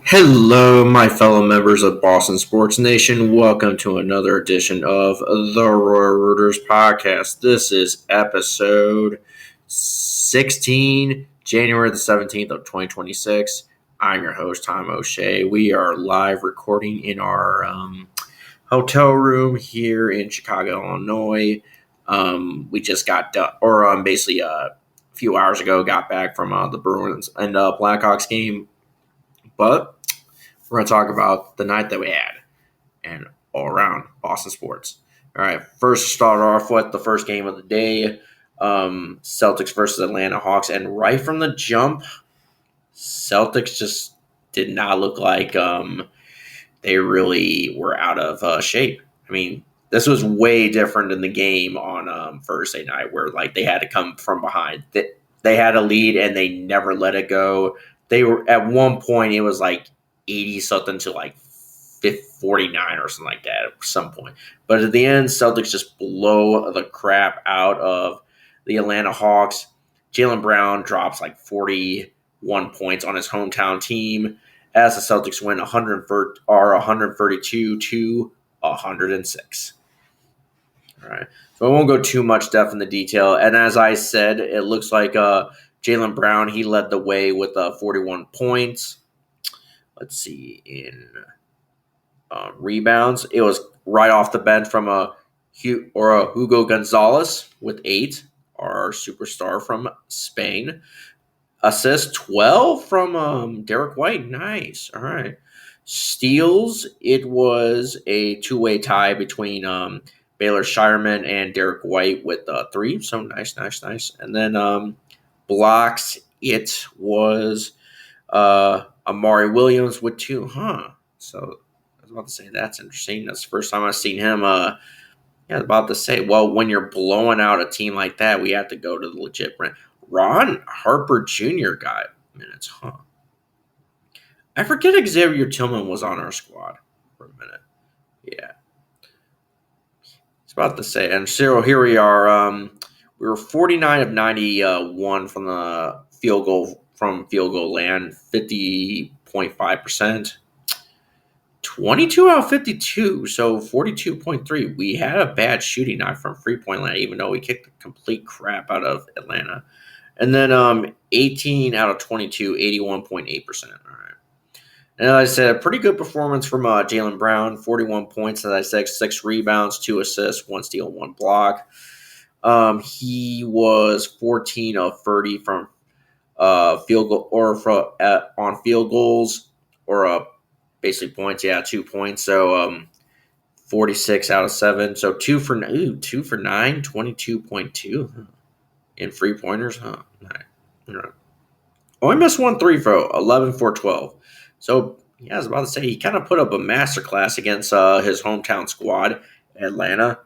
Hello, my fellow members of Boston Sports Nation. Welcome to another edition of the Royal Rooters podcast. This is episode 16, January the 17th of 2026. I'm your host, Tom O'Shea. We are live recording in our hotel room here in Chicago, Illinois. We just got done, or basically a few hours ago, got back from the Bruins and Blackhawks game. But we're going to talk about the night that we had and all around Boston sports. All right, first start off with the first game of the day, Celtics versus Atlanta Hawks. And right from the jump, Celtics just did not look like they really were out of shape. I mean, this was way different than the game on Thursday night where like they had to come from behind. They had a lead and they never let it go. They were at one point it was like 80 something to like 49 or something like that at some point. But at the end, Celtics just blow the crap out of the Atlanta Hawks. Jaylen Brown drops like 41 points on his hometown team as the Celtics win 132 to 106. All right. So I won't go too much depth in the detail. And as I said, it looks like Jaylen Brown, he led the way with 41 points. Let's see, in rebounds, it was right off the bench from Hugo Gonzalez with 8, our superstar from Spain. Assist 12 from Derek White. Nice. All right. Steals, it was a two-way tie between Baylor Shireman and Derek White with 3. So nice. And then blocks, it was Amari Williams with 2. So I was about to say that's interesting. That's the first time I've seen him. I was about to say, well, when you're blowing out a team like that, we have to go to the legit brand. Ron Harper Jr. got minutes, I forget Xavier Tillman was on our squad for a minute. Yeah. It's about to say. And Cyril, here we are. We were 49 of 91 from the field goal land, 50.5%. 22 out of 52, so 42.3. We had a bad shooting night from three-point land, even though we kicked the complete crap out of Atlanta. And then 18 out of 22, 81.8%. All right. And as I said, a pretty good performance from Jaylen Brown, 41 points, as I said, 6 rebounds, 2 assists, 1 steal, 1 block. He was 14 of 30 from field goal or on field goals or basically points. Yeah, 2 points. So 46 out of 7. So 2 for 9, 22.2 in 3-pointers. Nice. Only missed 1 3 for 11 for 12. So yeah, I was about to say he kind of put up a masterclass against his hometown squad, Atlanta.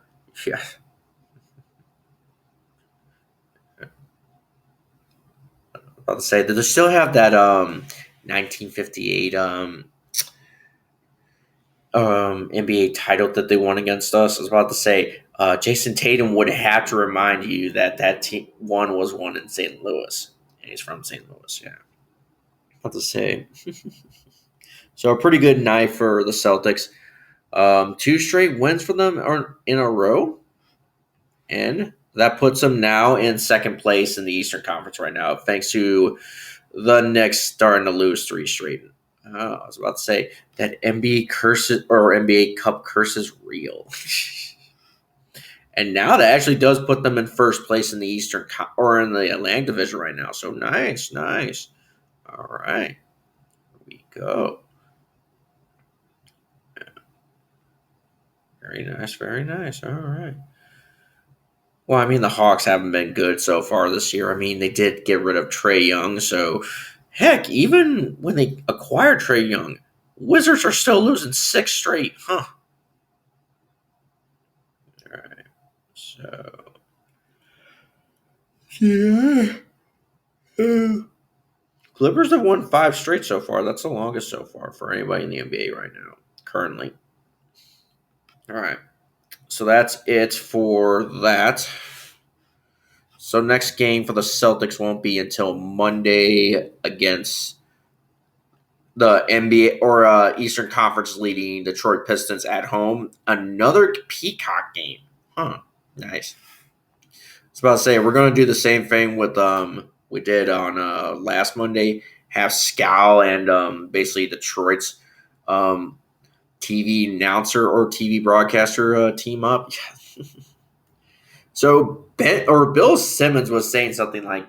Yeah. About to say, do they still have that 1958 NBA title that they won against us? I was about to say, Jason Tatum would have to remind you that team was won in St. Louis. And he's from St. Louis, yeah. About to say. So a pretty good night for the Celtics. 2 straight wins for them in a row. And that puts them now in second place in the Eastern Conference right now, thanks to the Knicks starting to lose 3 straight. I was about to say that NBA Cup curse is real. And now that actually does put them in first place in the Eastern or in the Atlantic Division right now. So nice. All right. Here we go. Very nice. All right. Well, I mean, the Hawks haven't been good so far this year. I mean, they did get rid of Trae Young, so heck, even when they acquired Trae Young, Wizards are still losing 6 straight, All right, so yeah, Clippers have won 5 straight so far. That's the longest so far for anybody in the NBA right now, currently. All right, so that's it for that. So next game for the Celtics won't be until Monday against the NBA or Eastern Conference leading Detroit Pistons at home. Another Peacock game. Huh. Nice. I was about to say we're gonna do the same thing with we did on last Monday. Have Scal and basically Detroit's um TV announcer or TV broadcaster team up. So Bill Simmons was saying something like,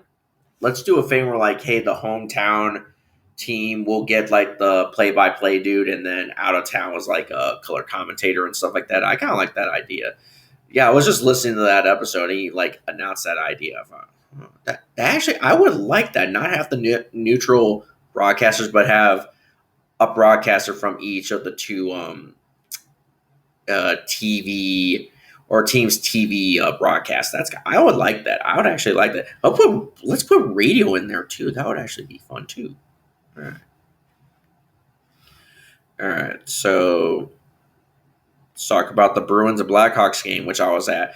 let's do a thing where like, hey, the hometown team will get like the play-by-play dude, and then out of town was like a color commentator and stuff like that. I kind of like that idea. Yeah, I was just listening to that episode, and he like announced that idea. I thought, that actually, I would like that. Not have the neutral broadcasters, but have a broadcaster from each of the two TV or team's TV broadcast. I would like that. I would actually like that. Let's put radio in there too. That would actually be fun too. All right. All right. So let's talk about the Bruins and Blackhawks game, which I was at.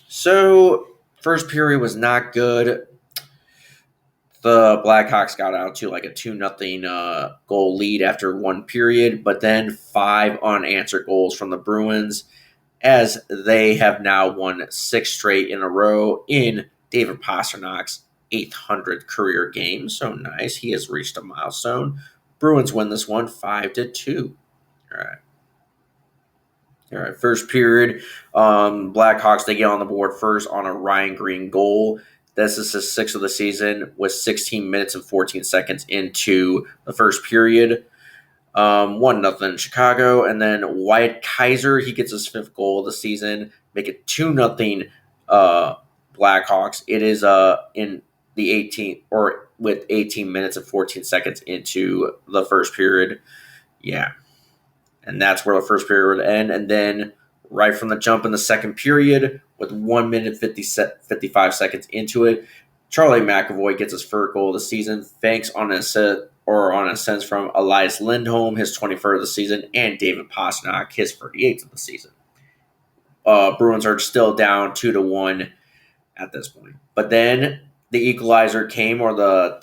So first period was not good. The Blackhawks got out to like a 2-0 goal lead after one period, but then 5 unanswered goals from the Bruins, as they have now won 6 straight in a row in David Pasternak's 800 career game. So nice. He has reached a milestone. Bruins win this one 5-2. All right. All right. First period, Blackhawks, they get on the board first on a Ryan Green goal. This is his 6th of the season with 16 minutes and 14 seconds into the first period. 1-0 Chicago, and then Wyatt Kaiser, he gets his 5th goal of the season, make it 2-0 Blackhawks. It is in the 18th or with 18 minutes and 14 seconds into the first period. Yeah. And that's where the first period would end. And then right from the jump in the second period, with 1 minute 55 seconds into it, Charlie McAvoy gets his first goal of the season, thanks on an assist from Elias Lindholm, his 23rd of the season, and David Pastrnak, his 38th of the season. Bruins are still down 2-1 at this point. But then the equalizer came, or the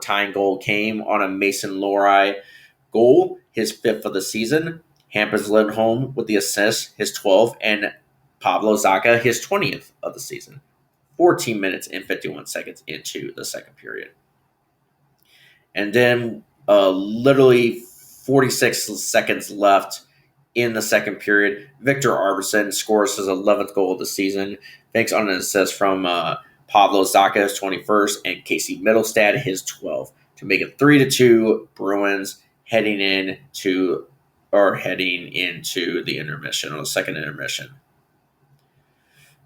tying goal came on a Mason Lohrei goal, his 5th of the season. Hampus Lindholm with the assist, his 12th, and Pavlo Zacha, his 20th of the season. 14 minutes and 51 seconds into the second period. And then literally 46 seconds left in the second period, Victor Arvidsson scores his 11th goal of the season, thanks on an assist from Pavlo Zacha, his 21st, and Casey Middlestad, his 12th, to make it 3-2 Bruins heading into the intermission, or the second intermission.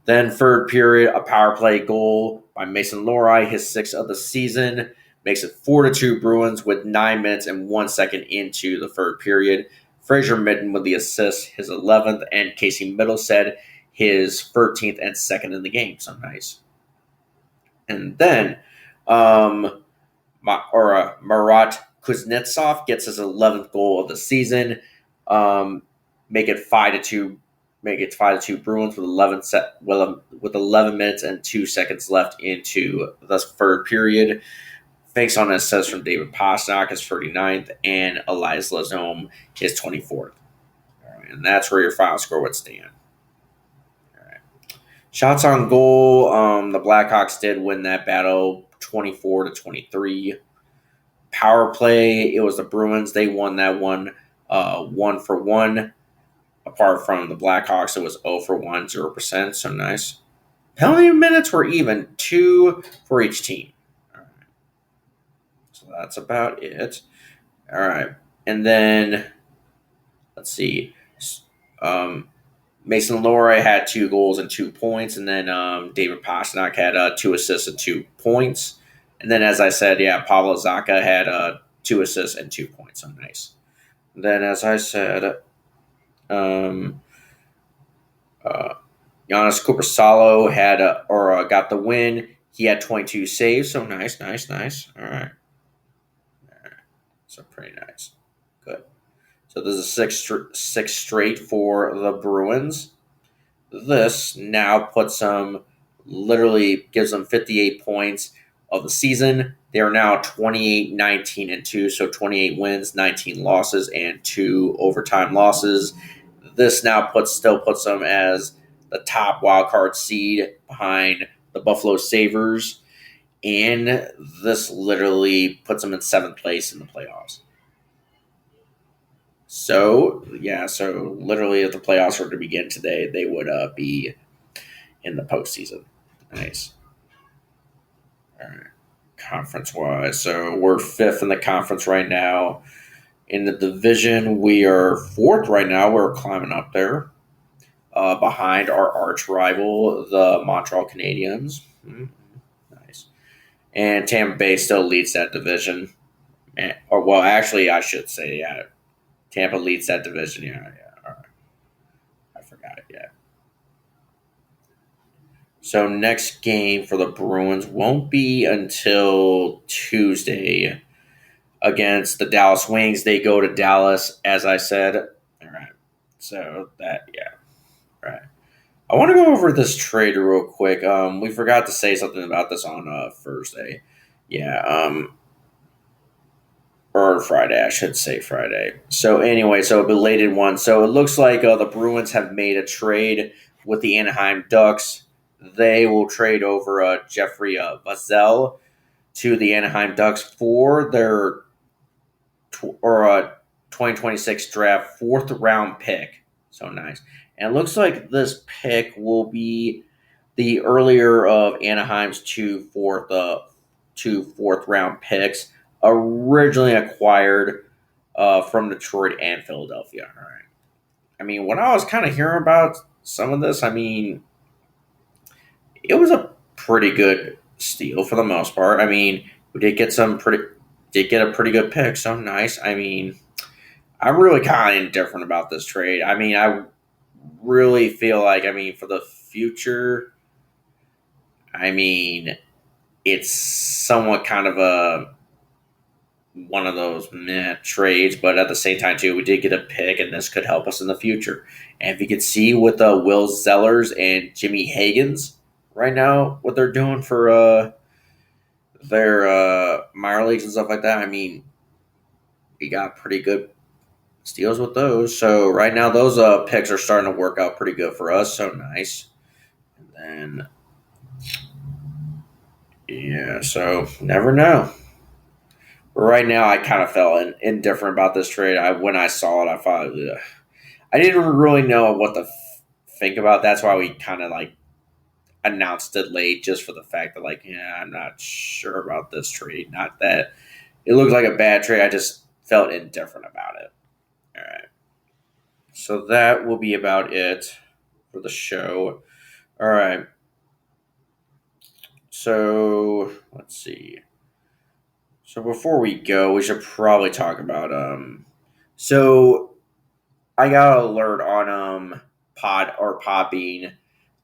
Then third period, a power play goal by Mason Lohrei, his 6th of the season, makes it 4-2 Bruins with 9 minutes and 1 second into the third period. Fraser Mitten with the assist, his 11th, and Casey Middlestad, his 13th and 2nd in the game. So nice. And then Marat Kuznetsov gets his 11th goal of the season. Make it 5-2. Make it 5-2 Bruins with 11 minutes and 2 seconds left into the third period. Thanks on an assist from David Pastrnak, his 39th, and Elias Lindholm, his 24th. All right, and that's where your final score would stand. All right. Shots on goal. The Blackhawks did win that battle 24-23. Power play, it was the Bruins. They won that one 1-for-1. Apart from the Blackhawks, it was 0-for-1, 0%. So nice. Penalty minutes were even, 2 for each team. All right. So that's about it. All right. And then, let's see. Mason Lohrei had 2 goals and 2 points. And then David Pastrnak had 2 assists and 2 points. And then, as I said, Pavlo Zacha had 2 assists and 2 points. So nice. And then, as I said, Giannis Korpisalo had got the win. He had 22 saves, so nice. All right. So pretty nice. Good. So this is 6 straight for the Bruins. This now puts them, literally gives them 58 points of the season. They are now 28, 19, and 2, so 28 wins, 19 losses, and 2 overtime losses. This now still puts them as the top wild card seed behind the Buffalo Sabres, and this literally puts them in 7th place in the playoffs. So literally, if the playoffs were to begin today, they would be in the postseason. Nice. All right. Conference wise, so we're 5th in the conference right now. In the division, we are 4th right now. We're climbing up there, behind our arch rival, the Montreal Canadiens. Nice. And Tampa Bay still leads that division. Actually, I should say, yeah, Tampa leads that division. Yeah. All right. I forgot it. Yeah. So next game for the Bruins won't be until Tuesday against the Dallas Wings. They go to Dallas, as I said. All right. So right. I want to go over this trade real quick. We forgot to say something about this on Thursday. Yeah. Or Friday, I should say Friday. So anyway, so a belated one. So it looks like the Bruins have made a trade with the Anaheim Ducks. They will trade over Jeffrey Vassell to the Anaheim Ducks for their 2026 draft 4th round pick. So nice. And it looks like this pick will be the earlier of Anaheim's two fourth round picks originally acquired from Detroit and Philadelphia. All right. I mean, when I was kind of hearing about some of this, I mean, it was a pretty good steal for the most part. I mean, we did get a pretty good pick, so nice. I mean, I'm really kind of indifferent about this trade. I mean, I really feel like, I mean, for the future, I mean, it's somewhat kind of one of those meh trades, but at the same time, too, we did get a pick, and this could help us in the future. And if you could see with Will Zellers and Jimmy Higgins right now, what they're doing for their minor leagues and stuff like that, I mean, we got pretty good steals with those. So right now, those picks are starting to work out pretty good for us. So nice. And then, yeah, so never know. But right now, I kind of felt indifferent about this trade. When I saw it, I thought, ugh. I didn't really know what to think about. That's why we kind of like announced it late, just for the fact that, like, yeah, I'm not sure about this trade. Not that it looked like a bad trade. I just felt indifferent about it. All right. So that will be about it for the show. All right. So let's see. So before we go, we should probably talk about So I got an alert on Podbean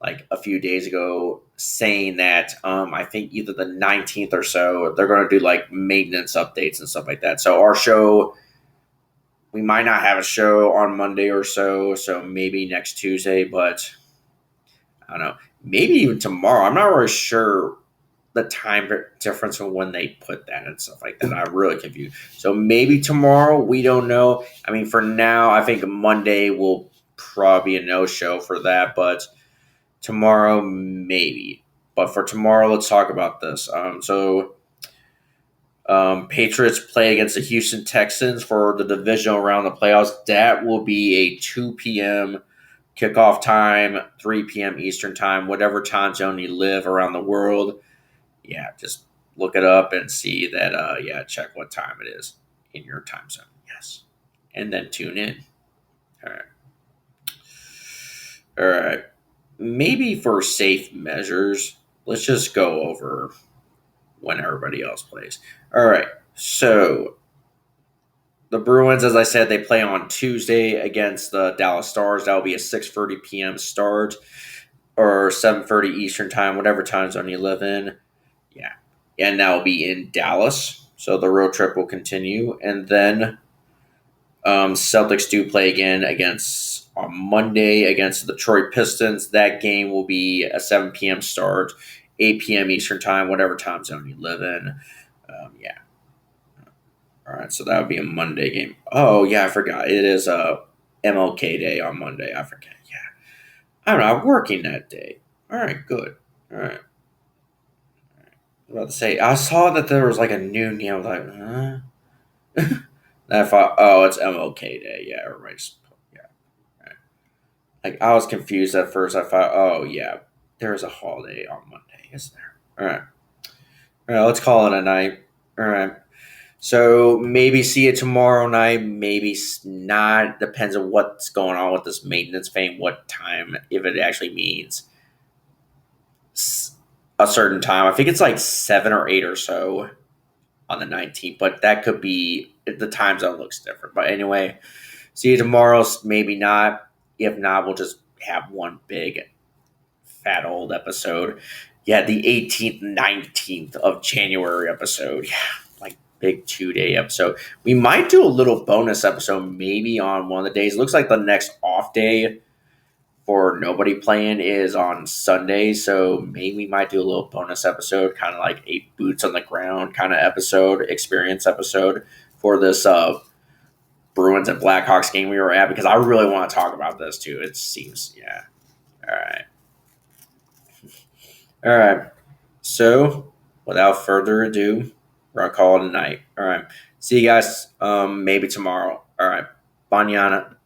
like a few days ago saying that I think either the 19th or so they're going to do like maintenance updates and stuff like that. So our show, we might not have a show on Monday or so maybe next Tuesday, but I don't know, maybe even tomorrow. I'm not really sure the time difference of when they put that and stuff like that. I'm really confused. So maybe tomorrow, we don't know. I mean, for now, I think Monday will probably be a no-show for that, but tomorrow, maybe. But for tomorrow, let's talk about this. Patriots play against the Houston Texans for the divisional round of the playoffs. That will be a 2 p.m. kickoff time, 3 p.m. Eastern time, whatever time zone you live around the world. Yeah, just look it up and see that, check what time it is in your time zone. Yes. And then tune in. All right. All right. Maybe for safe measures, let's just go over when everybody else plays. All right. So the Bruins, as I said, they play on Tuesday against the Dallas Stars. That will be a 6:30 p.m. start or 7:30 Eastern time, whatever time zone you live in. Yeah. And that will be in Dallas. So the road trip will continue. And then Celtics do play again on Monday against the Detroit Pistons. That game will be a 7 p.m. start, 8 p.m. Eastern time, whatever time zone you live in. Yeah. All right, so that would be a Monday game. Oh yeah, I forgot. It is MLK Day on Monday. I forget. Yeah, I'm not working that day. All right, good. All right. I was about to say, I saw that there was like a new name. I was like, huh? And I thought, oh, it's MLK Day. Yeah, everybody's. Yeah. Right. Like I was confused at first. I thought, oh yeah, there is a holiday on Monday, isn't there? All right. All right. Let's call it a night. All right. So maybe see it tomorrow night. Maybe not. Depends on what's going on with this maintenance thing. What time? If it actually means a certain time. I think it's like 7 or 8 or so on the 19th, but that could be the time zone looks different. But anyway, see you tomorrow. Maybe not. If not, we'll just have one big fat old episode. Yeah, the 18th, 19th of January episode. Yeah, like big 2 day episode. We might do a little bonus episode maybe on one of the days. It looks like the next off day for nobody playing is on Sunday, so maybe we might do a little bonus episode, kind of like a boots on the ground kind of episode, experience episode for this Bruins and Blackhawks game we were at, because I really want to talk about this too. It seems, yeah. All right. All right. So, without further ado, we're gonna call it a night. All right. See you guys maybe tomorrow. All right. Banyana.